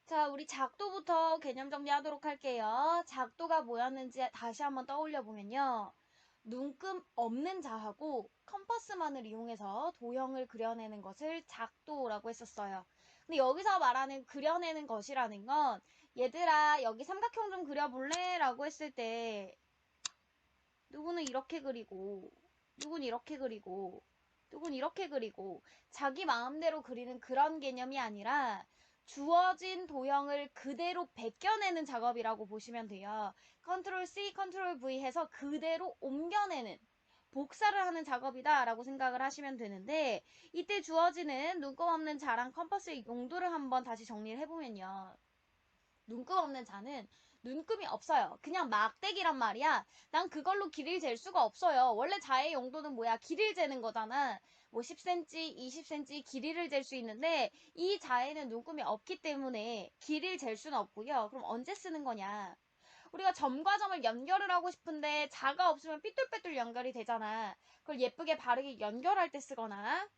자, 우리 작도부터 개념 정리하도록 할게요. 작도가 뭐였는지 다시 한번 떠올려 보면요. 눈금 없는 자하고 컴퍼스만을 이용해서 도형을 그려내는 것을 작도라고 했었어요. 근데 여기서 말하는 그려내는 것이라는 건 얘들아 여기 삼각형 좀 그려볼래? 라고 했을 때 누구는 이렇게 그리고 누구는 이렇게 그리고 누구는 이렇게 그리고 자기 마음대로 그리는 그런 개념이 아니라 주어진 도형을 그대로 베껴내는 작업이라고 보시면 돼요. 컨트롤 C, 컨트롤 V 해서 그대로 옮겨내는 복사를 하는 작업이다 라고 생각을 하시면 되는데 이때 주어지는 눈금 없는 자랑 컴퍼스의 용도를 한번 다시 정리를 해보면요. 눈금 없는 자는 눈금이 없어요. 그냥 막대기란 말이야. 난 그걸로 길이를 잴 수가 없어요. 원래 자의 용도는 뭐야? 길이를 재는 거잖아. 뭐 10cm, 20cm 길이를 잴 수 있는데 이 자에는 눈금이 없기 때문에 길이를 잴 수는 없고요. 그럼 언제 쓰는 거냐? 우리가 점과 점을 연결을 하고 싶은데 자가 없으면 삐뚤빼뚤 연결이 되잖아. 그걸 예쁘게 바르게 연결할 때 쓰거나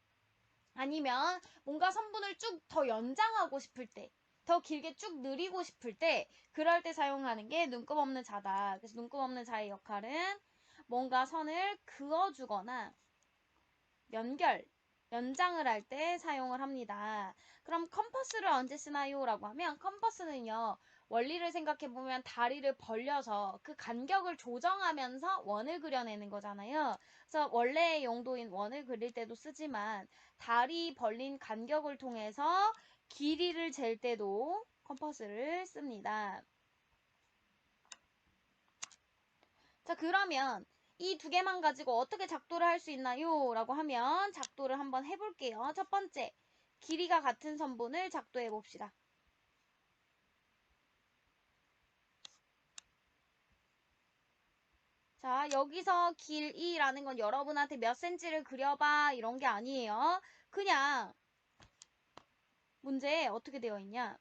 아니면 뭔가 선분을 쭉 더 연장하고 싶을 때 더 길게 쭉 늘리고 싶을 때 그럴 때 사용하는 게 눈금 없는 자다. 그래서 눈금 없는 자의 역할은 뭔가 선을 그어주거나 연장을 할 때 사용을 합니다. 그럼 컴퍼스를 언제 쓰나요? 라고 하면 컴퍼스는요. 원리를 생각해보면 다리를 벌려서 그 간격을 조정하면서 원을 그려내는 거잖아요. 그래서 원래의 용도인 원을 그릴 때도 쓰지만 다리 벌린 간격을 통해서 길이를 잴 때도 컴퍼스를 씁니다. 자, 그러면 이 두 개만 가지고 어떻게 작도를 할 수 있나요? 라고 하면 작도를 한번 해볼게요. 첫 번째, 길이가 같은 선분을 작도해 봅시다. 자, 여기서 길이라는 건 여러분한테 몇 센치를 그려봐 이런 게 아니에요. 그냥 문제에 어떻게 되어 있냐?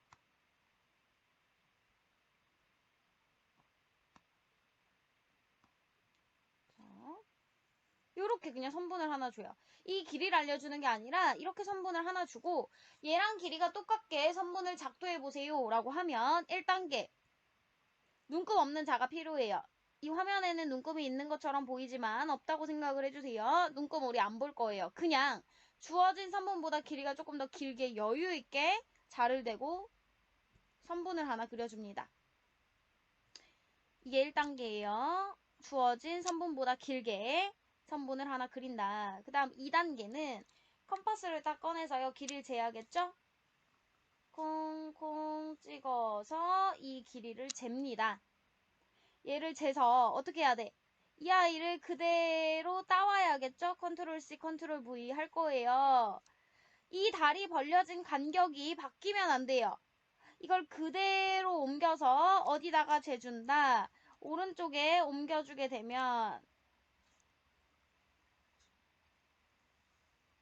이렇게 그냥 선분을 하나 줘요. 이 길이를 알려주는 게 아니라 이렇게 선분을 하나 주고 얘랑 길이가 똑같게 선분을 작도해보세요 라고 하면 1단계 눈금 없는 자가 필요해요. 이 화면에는 눈금이 있는 것처럼 보이지만 없다고 생각을 해주세요. 눈금 우리 안 볼 거예요. 그냥 주어진 선분보다 길이가 조금 더 길게 여유있게 자를 대고 선분을 하나 그려줍니다. 이게 1단계예요. 주어진 선분보다 길게 선분을 하나 그린다. 그 다음 2단계는 컴퍼스를 딱 꺼내서요. 길이를 재야겠죠? 콩콩 찍어서 이 길이를 잽니다. 얘를 재서 어떻게 해야 돼? 이 아이를 그대로 따와야겠죠? 컨트롤 C, 컨트롤 V 할 거예요. 이 다리 벌려진 간격이 바뀌면 안 돼요. 이걸 그대로 옮겨서 어디다가 재준다. 오른쪽에 옮겨주게 되면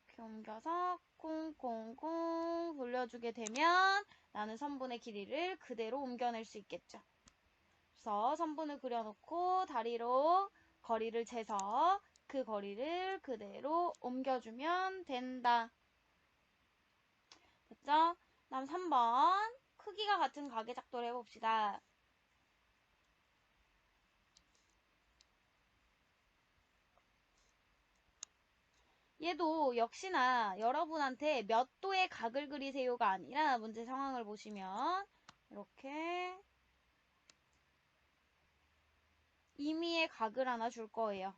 이렇게 옮겨서 콩콩콩 돌려주게 되면 나는 선분의 길이를 그대로 옮겨낼 수 있겠죠. 그래서 선분을 그려놓고 다리로 거리를 재서 그 거리를 그대로 옮겨주면 된다. 됐죠? 다음 3번 크기가 같은 가게 작도를 해봅시다. 얘도 역시나 여러분한테 몇 도의 각을 그리세요가 아니라 문제 상황을 보시면 이렇게 임의의 각을 하나 줄 거예요.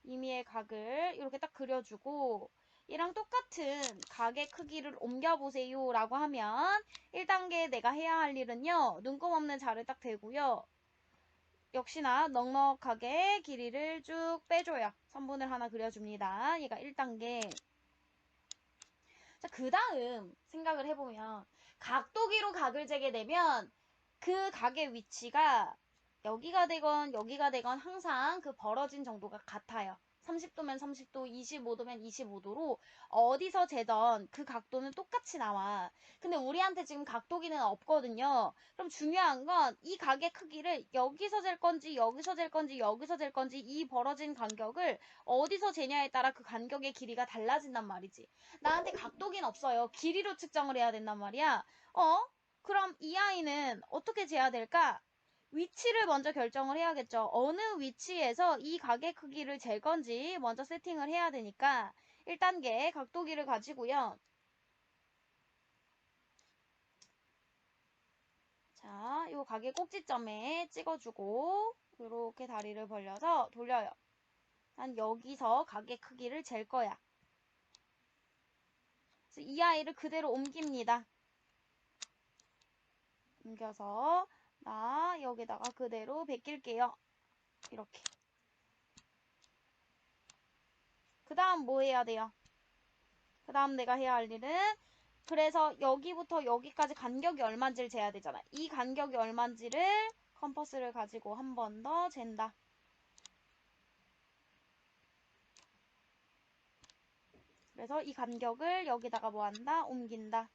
임의의 각을 이렇게 딱 그려주고 얘랑 똑같은 각의 크기를 옮겨보세요 라고 하면 1단계 내가 해야 할 일은요. 눈금 없는 자를 딱 대고요. 역시나 넉넉하게 길이를 쭉 빼줘요. 선분을 하나 그려줍니다. 얘가 1단계. 자, 그 다음 생각을 해보면 각도기로 각을 재게 되면 그 각의 위치가 여기가 되건 항상 그 벌어진 정도가 같아요. 30도면 30도, 25도면 25도로 어디서 재던 그 각도는 똑같이 나와. 근데 우리한테 지금 각도기는 없거든요. 그럼 중요한 건 이 각의 크기를 여기서 잴 건지 여기서 잴 건지 여기서 잴 건지 이 벌어진 간격을 어디서 재냐에 따라 그 간격의 길이가 달라진단 말이지. 나한테 각도기는 없어요. 길이로 측정을 해야 된단 말이야. 그럼 이 아이는 어떻게 재야 될까? 위치를 먼저 결정을 해야겠죠. 어느 위치에서 이 가게 크기를 잴 건지 먼저 세팅을 해야 되니까 1단계 각도기를 가지고요. 자, 요 가게 꼭지점에 찍어주고 이렇게 다리를 벌려서 돌려요. 난 여기서 가게 크기를 잴 거야. 그래서 이 아이를 그대로 옮깁니다. 옮겨서 나 여기다가 그대로 베낄게요. 이렇게. 그 다음 뭐 해야 돼요? 그 다음 내가 해야 할 일은 그래서 여기부터 여기까지 간격이 얼마인지를 재야 되잖아. 이 간격이 얼마인지를 컴퍼스를 가지고 한 번 더 잰다. 그래서 이 간격을 여기다가 뭐 한다? 옮긴다.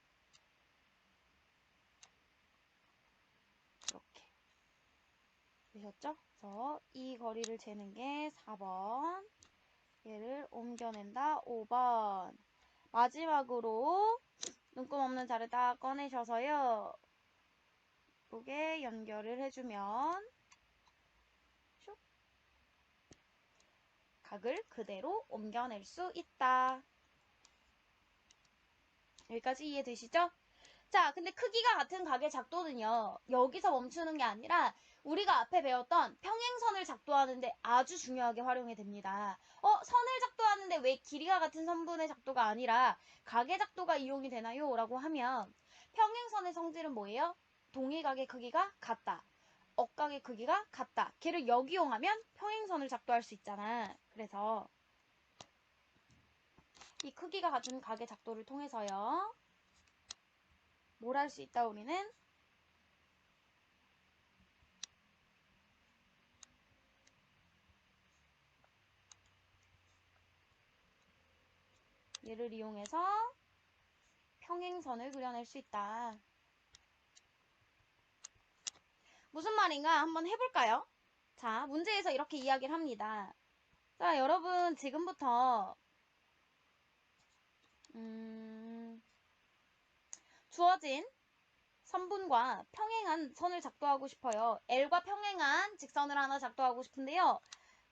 이렇게. 되셨죠? 그래서 이 거리를 재는 게 4번. 얘를 옮겨낸다. 5번. 마지막으로 눈금 없는 자를 딱 꺼내셔서요. 이렇게 연결을 해주면 슉. 각을 그대로 옮겨낼 수 있다. 여기까지 이해되시죠? 자, 근데 크기가 같은 각의 작도는요. 여기서 멈추는 게 아니라 우리가 앞에 배웠던 평행선을 작도하는데 아주 중요하게 활용이 됩니다. 선을 작도하는데 왜 길이가 같은 선분의 작도가 아니라 각의 작도가 이용이 되나요? 라고 하면 평행선의 성질은 뭐예요? 동의각의 크기가 같다. 억각의 크기가 같다. 걔를 역이용하면 평행선을 작도할 수 있잖아. 그래서 이 크기가 같은 각의 작도를 통해서요. 뭘 할 수 있다 우리는? 얘를 이용해서 평행선을 그려낼 수 있다. 무슨 말인가 한번 해볼까요? 자, 문제에서 이렇게 이야기를 합니다. 자, 여러분 지금부터 주어진 선분과 평행한 선을 작도하고 싶어요. L과 평행한 직선을 하나 작도하고 싶은데요.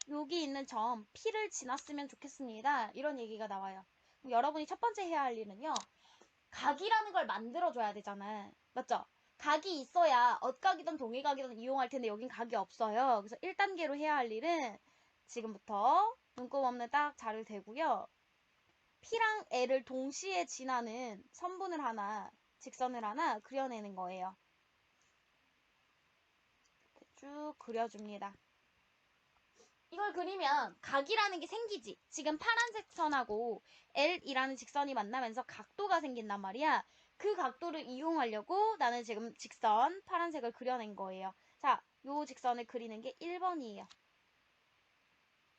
여기 있는 점 P를 지났으면 좋겠습니다. 이런 얘기가 나와요. 그럼 여러분이 첫 번째 해야 할 일은요. 각이라는 걸 만들어줘야 되잖아. 맞죠? 각이 있어야 엇각이든 동의각이든 이용할 텐데 여긴 각이 없어요. 그래서 1단계로 해야 할 일은 지금부터 눈곱 없는 딱 자를 대고요. P랑 L을 동시에 지나는 선분을 하나, 직선을 하나 그려내는 거예요. 쭉 그려줍니다. 이걸 그리면 각이라는 게 생기지. 지금 파란색 선하고 L이라는 직선이 만나면서 각도가 생긴단 말이야. 그 각도를 이용하려고 나는 지금 직선 파란색을 그려낸 거예요. 자, 요 직선을 그리는 게 1번이에요.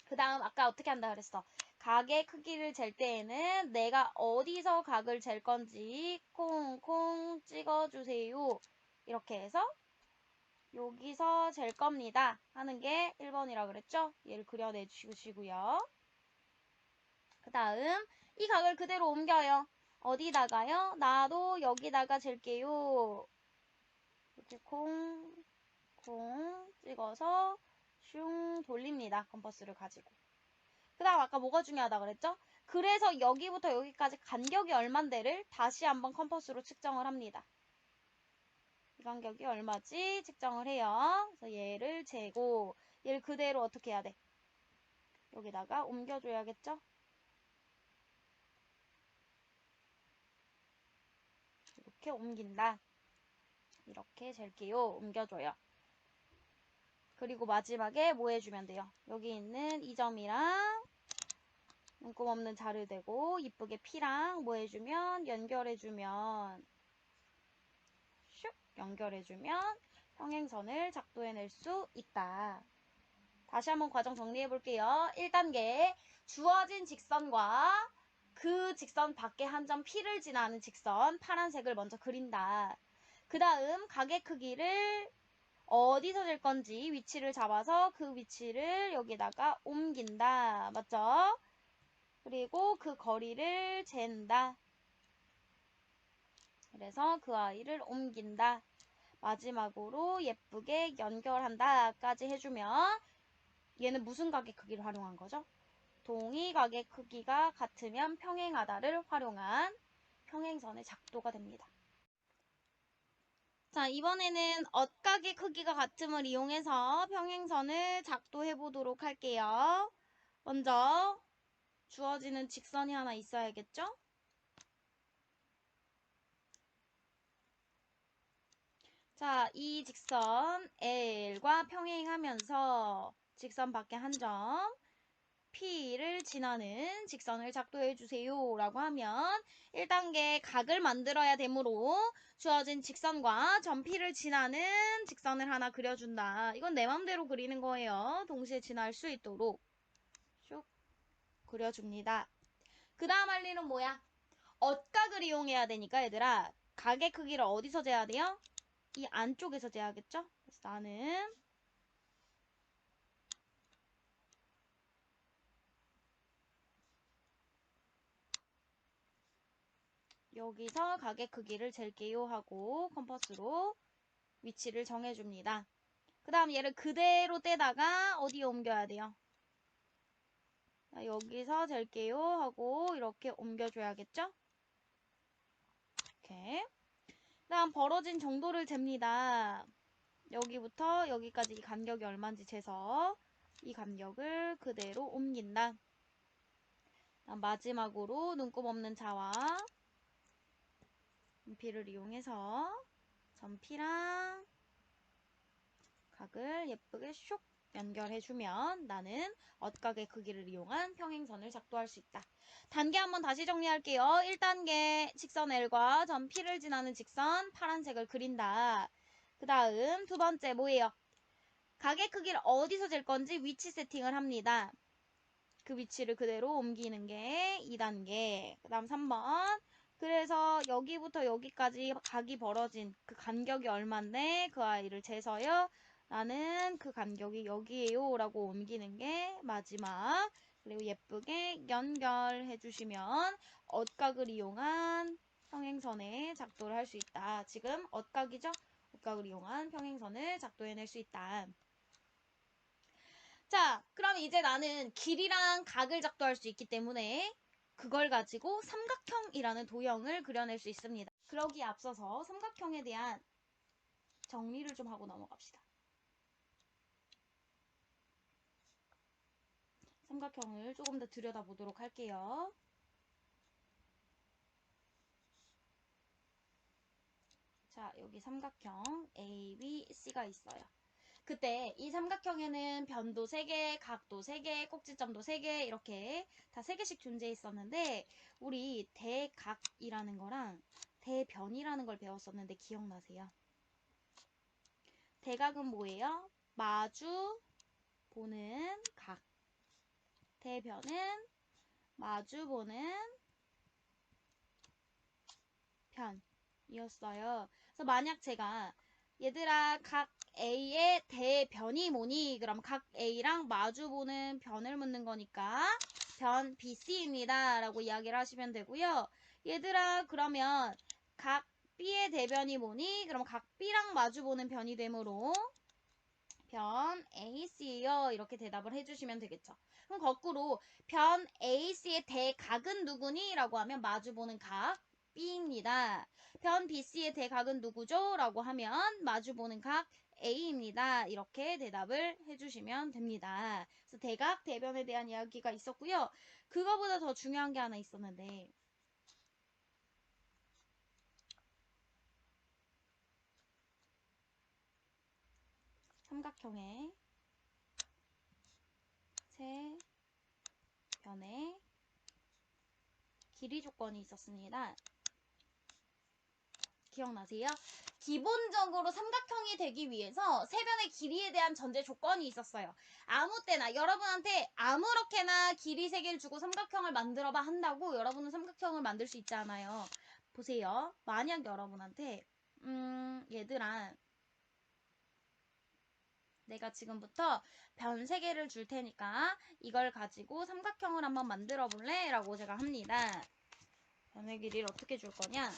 그 다음 아까 어떻게 한다 그랬어? 각의 크기를 잴 때에는 내가 어디서 각을 잴 건지 콩콩 찍어주세요. 이렇게 해서 여기서 잴 겁니다. 하는 게 1번이라 그랬죠? 얘를 그려내주시고요. 그 다음 이 각을 그대로 옮겨요. 어디다가요? 나도 여기다가 잴게요. 이렇게 콩 찍어서 슝 돌립니다. 컴퍼스를 가지고. 그 다음 아까 뭐가 중요하다 그랬죠? 그래서 여기부터 여기까지 간격이 얼만데를 다시 한번 컴퍼스로 측정을 합니다. 이 간격이 얼마지? 측정을 해요. 그래서 얘를 재고 얘를 그대로 어떻게 해야 돼? 여기다가 옮겨줘야겠죠? 이렇게 옮긴다. 이렇게 잴게요. 옮겨줘요. 그리고 마지막에 뭐 해주면 돼요? 여기 있는 이 점이랑 눈곱 없는 자를 대고 이쁘게 P랑 뭐 해주면 연결해주면 슉 연결해주면 평행선을 작도해낼 수 있다. 다시 한번 과정 정리해 볼게요. 1단계 주어진 직선과 그 직선 밖에 한 점 P를 지나는 직선 파란색을 먼저 그린다. 그 다음 각의 크기를 어디서 잴 건지 위치를 잡아서 그 위치를 여기다가 옮긴다. 맞죠? 그리고 그 거리를 잰다. 그래서 그 아이를 옮긴다. 마지막으로 예쁘게 연결한다까지 해주면 얘는 무슨 가계 크기를 활용한 거죠? 동의 가계 크기가 같으면 평행하다를 활용한 평행선의 작도가 됩니다. 자, 이번에는 엇가계 크기가 같음을 이용해서 평행선을 작도해 보도록 할게요. 먼저 주어지는 직선이 하나 있어야겠죠? 자, 이 직선 L과 평행하면서 직선 밖에 한 점 P를 지나는 직선을 작도해 주세요 라고 하면 1단계 각을 만들어야 되므로 주어진 직선과 점 P를 지나는 직선을 하나 그려준다. 이건 내 맘대로 그리는 거예요. 동시에 지날 수 있도록 슉 그려줍니다. 그 다음 할 일은 뭐야? 엇각을 이용해야 되니까 얘들아 각의 크기를 어디서 재야 돼요? 이 안쪽에서 재야겠죠? 그래서 나는 여기서 가게 크기를 잴게요 하고 컴퍼스로 위치를 정해줍니다. 그 다음 얘를 그대로 떼다가 어디에 옮겨야 돼요? 여기서 잴게요 하고 이렇게 옮겨줘야겠죠? 이렇게. 그 다음 벌어진 정도를 잽니다. 여기부터 여기까지 이 간격이 얼마인지 재서 이 간격을 그대로 옮긴다. 마지막으로 눈곱 없는 자와 점피를 이용해서 점피랑 각을 예쁘게 슉 연결해주면 나는 엇각의 크기를 이용한 평행선을 작도할 수 있다. 단계 한번 다시 정리할게요. 1단계 직선 L과 점 P를 지나는 직선 파란색을 그린다. 그 다음 두 번째 뭐예요? 각의 크기를 어디서 잴 건지 위치 세팅을 합니다. 그 위치를 그대로 옮기는 게 2단계. 그 다음 3번. 그래서 여기부터 여기까지 각이 벌어진 그 간격이 얼만데 그 아이를 재서요. 나는 그 간격이 여기에요 라고 옮기는 게 마지막. 그리고 예쁘게 연결해 주시면 엇각을 이용한 평행선의 작도를 할 수 있다. 지금 엇각이죠? 엇각을 이용한 평행선을 작도해낼 수 있다. 자, 그럼 이제 나는 길이랑 각을 작도할 수 있기 때문에 그걸 가지고 삼각형이라는 도형을 그려낼 수 있습니다. 그러기에 앞서서 삼각형에 대한 정리를 좀 하고 넘어갑시다. 삼각형을 조금 더 들여다보도록 할게요. 자, 여기 삼각형 A, B, C가 있어요. 그때 이 삼각형에는 변도 3개, 각도 3개, 꼭지점도 3개 이렇게 다 3개씩 존재했었는데 우리 대각이라는 거랑 대변이라는 걸 배웠었는데 기억나세요? 대각은 뭐예요? 마주 보는 각. 대변은 마주 보는 편이었어요. 그래서 만약 제가 얘들아 각 A의 대변이 뭐니? 그럼 각 A랑 마주보는 변을 묻는 거니까 변 BC입니다. 라고 이야기를 하시면 되고요. 얘들아 그러면 각 B의 대변이 뭐니? 그럼 각 B랑 마주보는 변이 되므로 변 AC예요. 이렇게 대답을 해주시면 되겠죠. 그럼 거꾸로 변 AC의 대각은 누구니? 라고 하면 마주보는 각 B입니다. 변 BC의 대각은 누구죠? 라고 하면 마주보는 각 A입니다. 이렇게 대답을 해주시면 됩니다. 그래서 대각, 대변에 대한 이야기가 있었고요. 그거보다 더 중요한 게 하나 있었는데 삼각형의 세 변의 길이 조건이 있었습니다. 기억나세요? 기본적으로 삼각형이 되기 위해서 세 변의 길이에 대한 전제 조건이 있었어요. 아무 때나 여러분한테 아무렇게나 길이 3개를 주고 삼각형을 만들어봐 한다고 여러분은 삼각형을 만들 수 있잖아요. 보세요. 만약 여러분한테 얘들아 내가 지금부터 변 3개를 줄 테니까 이걸 가지고 삼각형을 한번 만들어 볼래? 라고 제가 합니다. 변의 길이를 어떻게 줄 거냐?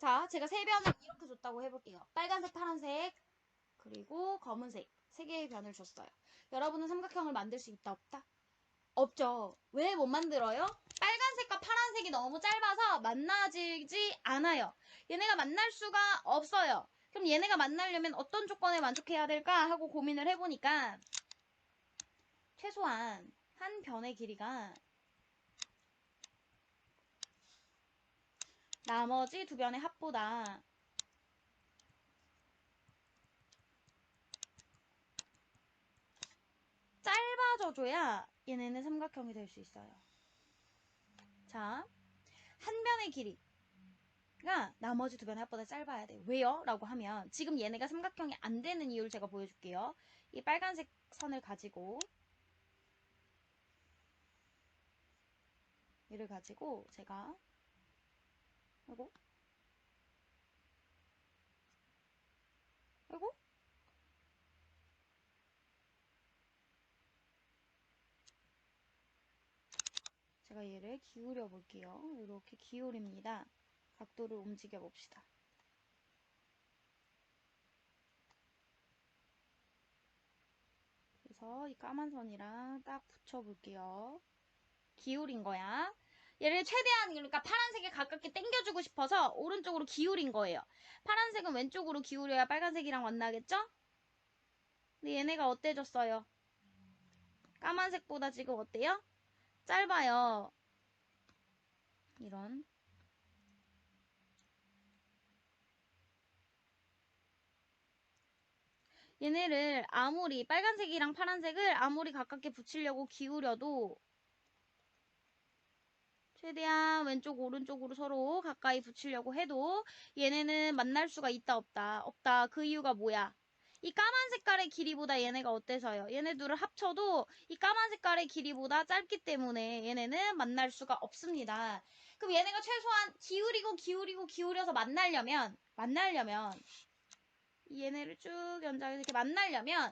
자, 제가 세 변을 이렇게 줬다고 해볼게요. 빨간색, 파란색, 그리고 검은색. 세 개의 변을 줬어요. 여러분은 삼각형을 만들 수 있다, 없다? 없죠. 왜 못 만들어요? 빨간색과 파란색이 너무 짧아서 만나지지 않아요. 얘네가 만날 수가 없어요. 그럼 얘네가 만나려면 어떤 조건에 만족해야 될까 하고 고민을 해보니까 최소한 한 변의 길이가 나머지 두 변의 합보다 짧아져줘야 얘네는 삼각형이 될 수 있어요. 자, 한 변의 길이가 나머지 두 변의 합보다 짧아야 돼요. 왜요? 라고 하면 지금 얘네가 삼각형이 안 되는 이유를 제가 보여줄게요. 이 빨간색 선을 가지고 얘를 가지고 제가 아이고 아이고 제가 얘를 기울여 볼게요. 이렇게 기울입니다. 각도를 움직여 봅시다. 그래서 이 까만 선이랑 딱 붙여 볼게요. 기울인 거야. 얘를 최대한 그러니까 파란색에 가깝게 당겨주고 싶어서 오른쪽으로 기울인 거예요. 파란색은 왼쪽으로 기울여야 빨간색이랑 만나겠죠? 근데 얘네가 어때졌어요? 까만색보다 지금 어때요? 짧아요. 이런. 얘네를 아무리 빨간색이랑 파란색을 아무리 가깝게 붙이려고 기울여도 최대한 왼쪽 오른쪽으로 서로 가까이 붙이려고 해도 얘네는 만날 수가 있다 없다. 없다. 그 이유가 뭐야? 이 까만 색깔의 길이보다 얘네가 어때서요? 얘네 둘을 합쳐도 이 까만 색깔의 길이보다 짧기 때문에 얘네는 만날 수가 없습니다. 그럼 얘네가 최소한 기울여서 만나려면 얘네를 쭉 연장해서 이렇게 만나려면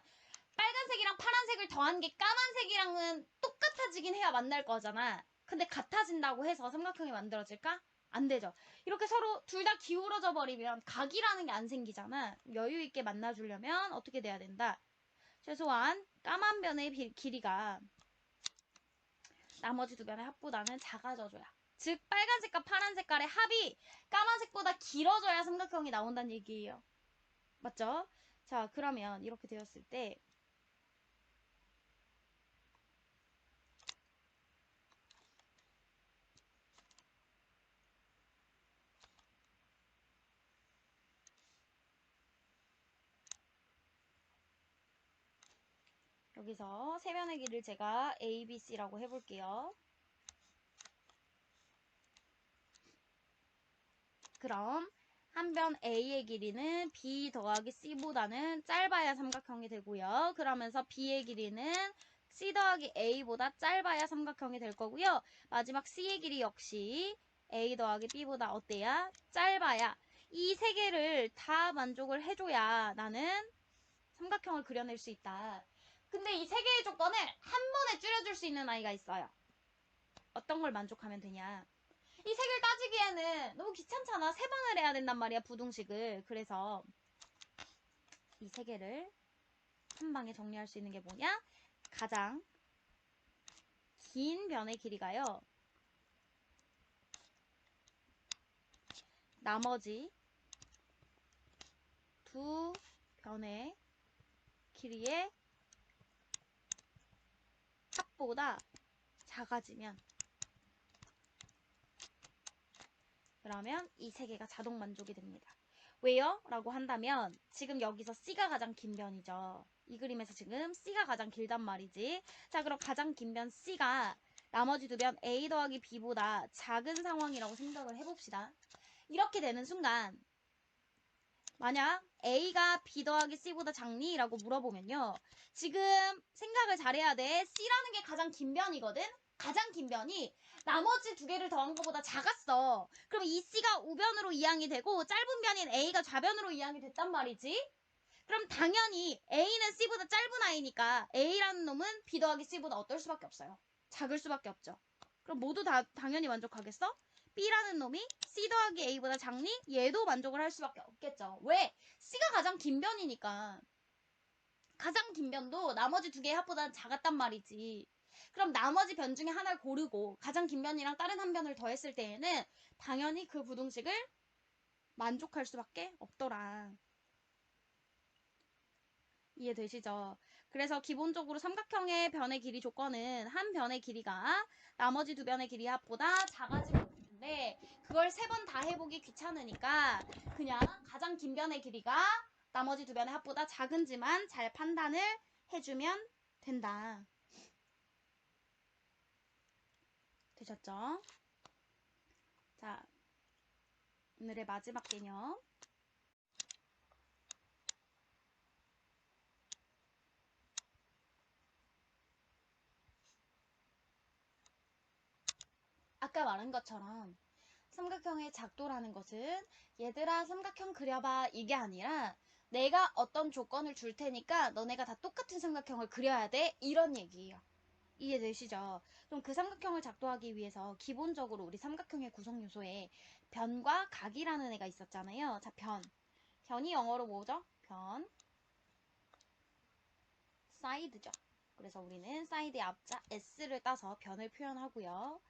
빨간색이랑 파란색을 더한 게 까만색이랑은 똑같아지긴 해야 만날 거잖아. 근데 같아진다고 해서 삼각형이 만들어질까? 안 되죠. 이렇게 서로 둘 다 기울어져 버리면 각이라는 게 안 생기잖아. 여유 있게 만나주려면 어떻게 돼야 된다? 최소한 까만 변의 길이가 나머지 두 변의 합보다는 작아져줘야. 즉 빨간색과 파란 색깔의 합이 까만색보다 길어져야 삼각형이 나온다는 얘기예요. 맞죠? 자, 그러면 이렇게 되었을 때 여기서 세 변의 길이를 제가 A, B, C라고 해볼게요. 그럼 한 변 A의 길이는 B 더하기 C보다는 짧아야 삼각형이 되고요. 그러면서 B의 길이는 C 더하기 A보다 짧아야 삼각형이 될 거고요. 마지막 C의 길이 역시 A 더하기 B보다 어때야? 짧아야. 이 세 개를 다 만족을 해줘야 나는 삼각형을 그려낼 수 있다. 근데 이 세 개의 조건을 한 번에 줄여줄 수 있는 아이가 있어요. 어떤 걸 만족하면 되냐. 이 세 개를 따지기에는 너무 귀찮잖아. 세 번을 해야 된단 말이야, 부등식을. 그래서 이 세 개를 한 방에 정리할 수 있는 게 뭐냐? 가장 긴 변의 길이가요. 나머지 두 변의 길이의 합보다 작아지면 그러면 이 세 개가 자동 만족이 됩니다. 왜요? 라고 한다면 지금 여기서 C가 가장 긴 변이죠. 이 그림에서 지금 C가 가장 길단 말이지. 자, 그럼 가장 긴 변 C가 나머지 두 변 A 더하기 B보다 작은 상황이라고 생각을 해봅시다. 이렇게 되는 순간 만약 A가 B 더하기 C보다 작니? 라고 물어보면요. 지금 생각을 잘해야 돼. C라는 게 가장 긴 변이거든? 가장 긴 변이 나머지 두 개를 더한 것보다 작았어. 그럼 이 C가 우변으로 이항이 되고 짧은 변인 A가 좌변으로 이항이 됐단 말이지. 그럼 당연히 A는 C보다 짧은 아이니까 A라는 놈은 B 더하기 C보다 어떨 수밖에 없어요. 작을 수밖에 없죠. 그럼 모두 다 당연히 만족하겠어? B라는 놈이 C 더하기 A보다 작니? 얘도 만족을 할 수밖에 없겠죠. 왜? C가 가장 긴 변이니까. 가장 긴 변도 나머지 두 개의 합보다는 작았단 말이지. 그럼 나머지 변 중에 하나를 고르고 가장 긴 변이랑 다른 한 변을 더했을 때에는 당연히 그 부등식을 만족할 수밖에 없더라. 이해되시죠? 그래서 기본적으로 삼각형의 변의 길이 조건은 한 변의 길이가 나머지 두 변의 길이 합보다 작아지면 되는데 그걸 세 번 다 해보기 귀찮으니까 그냥 가장 긴 변의 길이가 나머지 두 변의 합보다 작은지만 잘 판단을 해주면 된다. 되셨죠? 자, 오늘의 마지막 개념. 아까 말한 것처럼 삼각형의 작도라는 것은 얘들아 삼각형 그려봐 이게 아니라 내가 어떤 조건을 줄 테니까 너네가 다 똑같은 삼각형을 그려야 돼 이런 얘기예요. 이해되시죠? 그럼 그 삼각형을 작도하기 위해서 기본적으로 우리 삼각형의 구성 요소에 변과 각이라는 애가 있었잖아요. 자, 변. 변이 영어로 뭐죠? 변. 사이드죠. 그래서 우리는 사이드의 앞자 s를 따서 변을 표현하고요.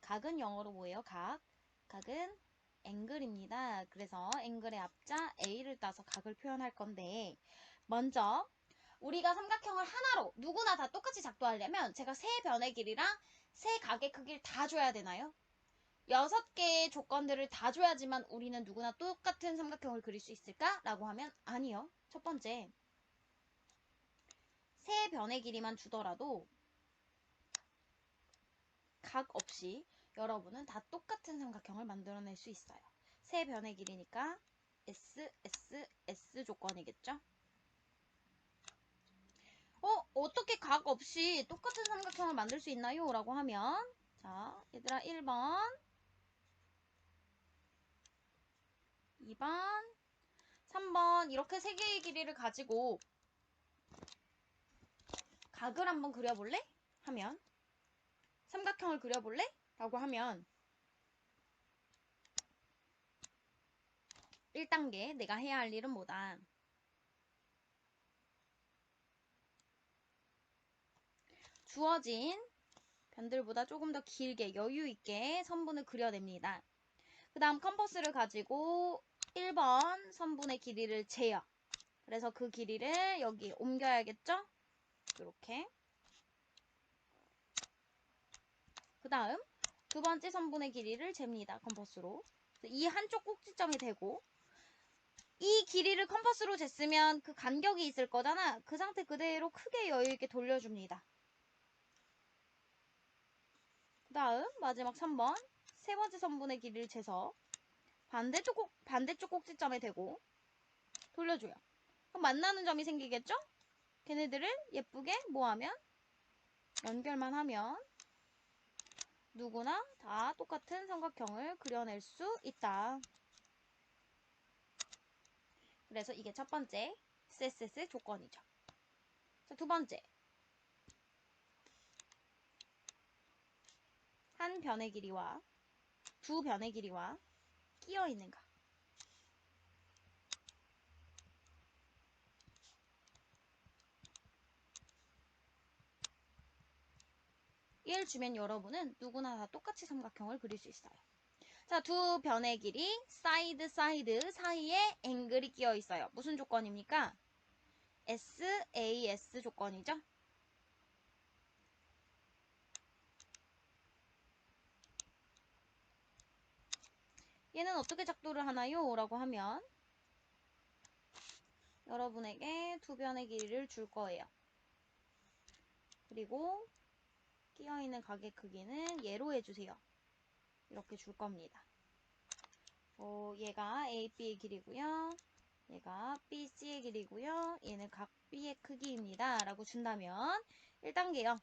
각은 영어로 뭐예요? 각. 각은 앵글입니다. 그래서 앵글의 앞자 a를 따서 각을 표현할 건데 먼저 우리가 삼각형을 하나로 누구나 다 똑같이 작도하려면 제가 세 변의 길이랑 세 각의 크기를 다 줘야 되나요? 6개의 조건들을 다 줘야지만 우리는 누구나 똑같은 삼각형을 그릴 수 있을까? 라고 하면 아니요. 첫 번째, 세 변의 길이만 주더라도 각 없이 여러분은 다 똑같은 삼각형을 만들어낼 수 있어요. 세 변의 길이니까 S, S, S 조건이겠죠? 어떻게 각 없이 똑같은 삼각형을 만들 수 있나요? 라고 하면 자, 얘들아 1번 2번 3번 이렇게 세 개의 길이를 가지고 각을 한번 그려볼래? 하면 삼각형을 그려볼래? 라고 하면 1단계 내가 해야 할 일은 뭐다? 주어진 변들보다 조금 더 길게 여유있게 선분을 그려냅니다. 그 다음 컴퍼스를 가지고 1번 선분의 길이를 재요. 그래서 그 길이를 여기 옮겨야겠죠? 이렇게. 그 다음 두 번째 선분의 길이를 잽니다. 컴퍼스로. 이 한쪽 꼭지점이 되고 이 길이를 컴퍼스로 쟀으면 그 간격이 있을 거잖아. 그 상태 그대로 크게 여유있게 돌려줍니다. 그 다음 마지막 3번 세 번째 선분의 길이를 재서 반대쪽 꼭지점에 대고 돌려줘요. 그럼 만나는 점이 생기겠죠? 걔네들을 예쁘게 뭐하면 연결만 하면 누구나 다 똑같은 삼각형을 그려낼 수 있다. 그래서 이게 첫 번째 SSS 조건이죠. 자, 두 번째 한 변의 길이와 두 변의 길이와 끼어 있는 각. 얘를 주면 여러분은 누구나 다 똑같이 삼각형을 그릴 수 있어요. 자, 두 변의 길이 사이드 사이에 앵글이 끼어 있어요. 무슨 조건입니까? SAS 조건이죠. 얘는 어떻게 작도를 하나요? 라고 하면 여러분에게 두 변의 길이를 줄 거예요. 그리고 끼어있는 각의 크기는 얘로 해주세요. 이렇게 줄 겁니다. 얘가 AB의 길이고요. 얘가 BC의 길이고요. 얘는 각 B의 크기입니다. 라고 준다면 1단계요.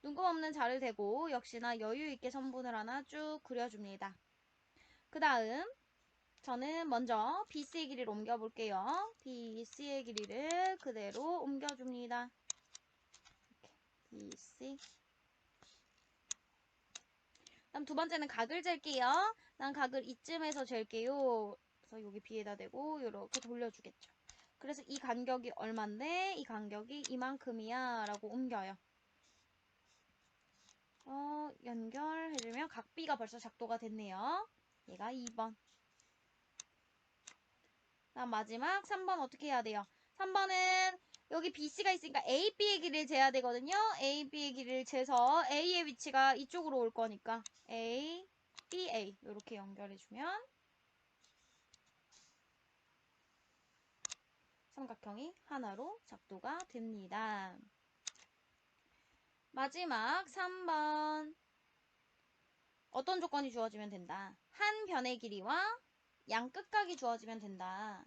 눈곱 없는 자를 대고 역시나 여유있게 선분을 하나 쭉 그려줍니다. 그 다음 저는 먼저 BC의 길이를 옮겨볼게요. BC의 길이를 그대로 옮겨줍니다. 이렇게 BC 다음 두 번째는 각을 잴게요. 난 각을 이쯤에서 잴게요. 그래서 여기 B에다 대고 이렇게 돌려주겠죠. 그래서 이 간격이 얼만데 이 간격이 이만큼이야 라고 옮겨요. 연결해주면 각 B가 벌써 작도가 됐네요. 얘가 2번. 다음 마지막 3번 어떻게 해야 돼요? 3번은 여기 BC가 있으니까 A, B의 길이를 재야 되거든요. A, B의 길이를 재서 A의 위치가 이쪽으로 올 거니까 A, B, A 이렇게 연결해주면 삼각형이 하나로 작도가 됩니다. 마지막 3번. 어떤 조건이 주어지면 된다? 한 변의 길이와 양 끝각이 주어지면 된다.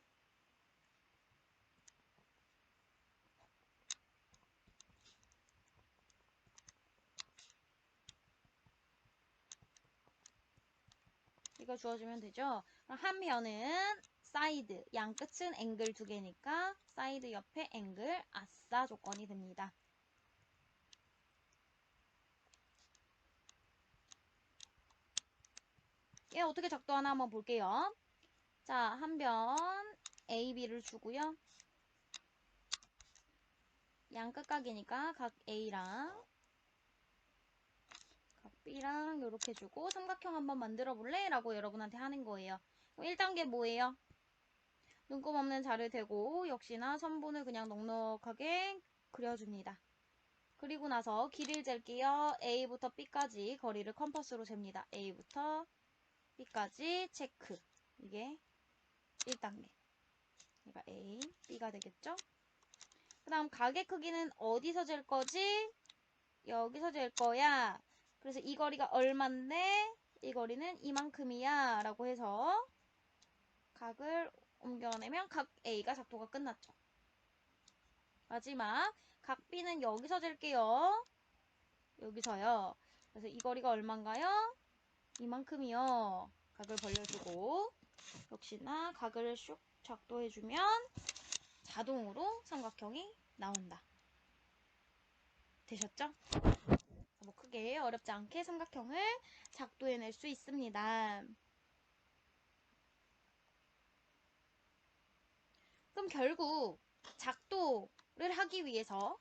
이거 주어지면 되죠? 그럼 한 변은 사이드, 양 끝은 앵글 2개니까 사이드 옆에 앵글 아싸 조건이 됩니다. 얘 어떻게 작도하나 한번 볼게요. 자, 한 변 A, B를 주고요. 양 끝각이니까 각 A랑 각 B랑 이렇게 주고 삼각형 한번 만들어 볼래? 라고 여러분한테 하는 거예요. 1단계 뭐예요? 눈곱 없는 자를 대고 역시나 선분을 그냥 넉넉하게 그려줍니다. 그리고 나서 길이를 잴게요. A부터 B까지 거리를 컴퍼스로 잽니다. A부터 B까지 체크. 이게 1단계. 얘가 A, B가 되겠죠? 그 다음 각의 크기는 어디서 잴 거지? 여기서 잴 거야. 그래서 이 거리가 얼만데 이 거리는 이만큼이야 라고 해서 각을 옮겨내면 각 A가 작도가 끝났죠. 마지막 각 B는 여기서 잴게요. 여기서요. 그래서 이 거리가 얼만가요? 이만큼이요. 각을 벌려주고 역시나 각을 슉 작도해주면 자동으로 삼각형이 나온다. 되셨죠? 뭐 크게 어렵지 않게 삼각형을 작도해낼 수 있습니다. 그럼 결국 작도를 하기 위해서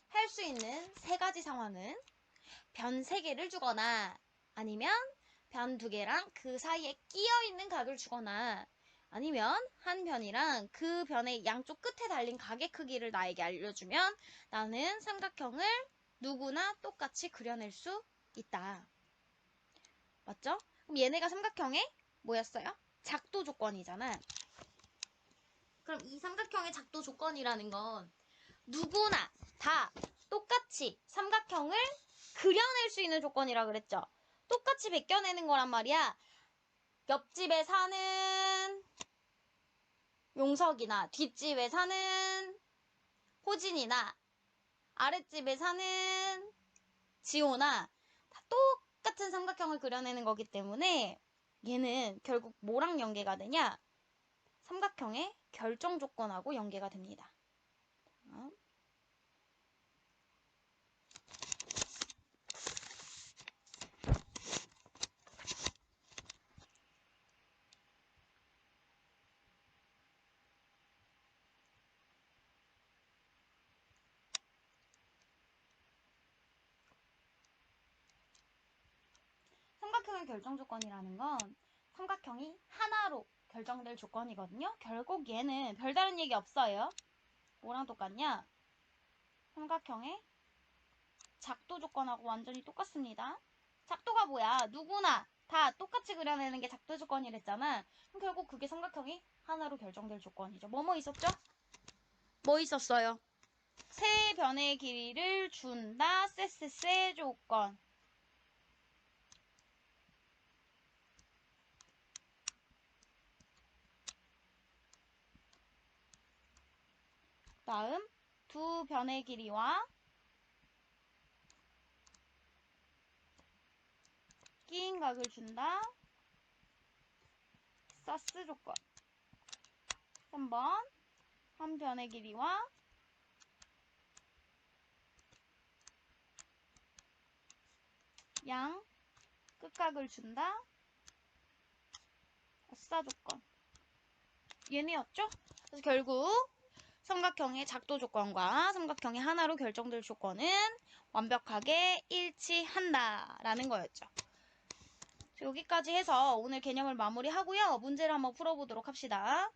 할 수 있는 세 가지 상황은 변 3개를 주거나 아니면 변 2개랑 그 사이에 끼어있는 각을 주거나 아니면 한 변이랑 그 변의 양쪽 끝에 달린 각의 크기를 나에게 알려주면 나는 삼각형을 누구나 똑같이 그려낼 수 있다. 맞죠? 그럼 얘네가 삼각형의 뭐였어요? 작도 조건이잖아. 그럼 이 삼각형의 작도 조건이라는 건 누구나 다 똑같이 삼각형을 그려낼 수 있는 조건이라 그랬죠. 똑같이 베껴내는 거란 말이야. 옆집에 사는 용석이나 뒷집에 사는 호진이나 아랫집에 사는 지호나 다 똑같은 삼각형을 그려내는 거기 때문에 얘는 결국 뭐랑 연계가 되냐? 삼각형의 결정 조건하고 연계가 됩니다. 삼각형의 결정 조건이라는 건 삼각형이 하나로 결정될 조건이거든요. 결국 얘는 별다른 얘기 없어요. 뭐랑 똑같냐? 삼각형의 작도 조건하고 완전히 똑같습니다. 작도가 뭐야? 누구나 다 똑같이 그려내는 게 작도 조건이랬잖아. 그럼 결국 그게 삼각형이 하나로 결정될 조건이죠. 뭐뭐 있었죠? 뭐 있었어요? 세 변의 길이를 준다. 쎄쎄쎄 조건. 다음 두 변의 길이와 끼인 각을 준다. 사스 조건. 3번 한 변의 길이와 양 끝각을 준다. 아싸 조건. 얘네였죠? 그래서 결국 삼각형의 작도 조건과 삼각형의 하나로 결정될 조건은 완벽하게 일치한다 라는 거였죠. 여기까지 해서 오늘 개념을 마무리하고요. 문제를 한번 풀어보도록 합시다.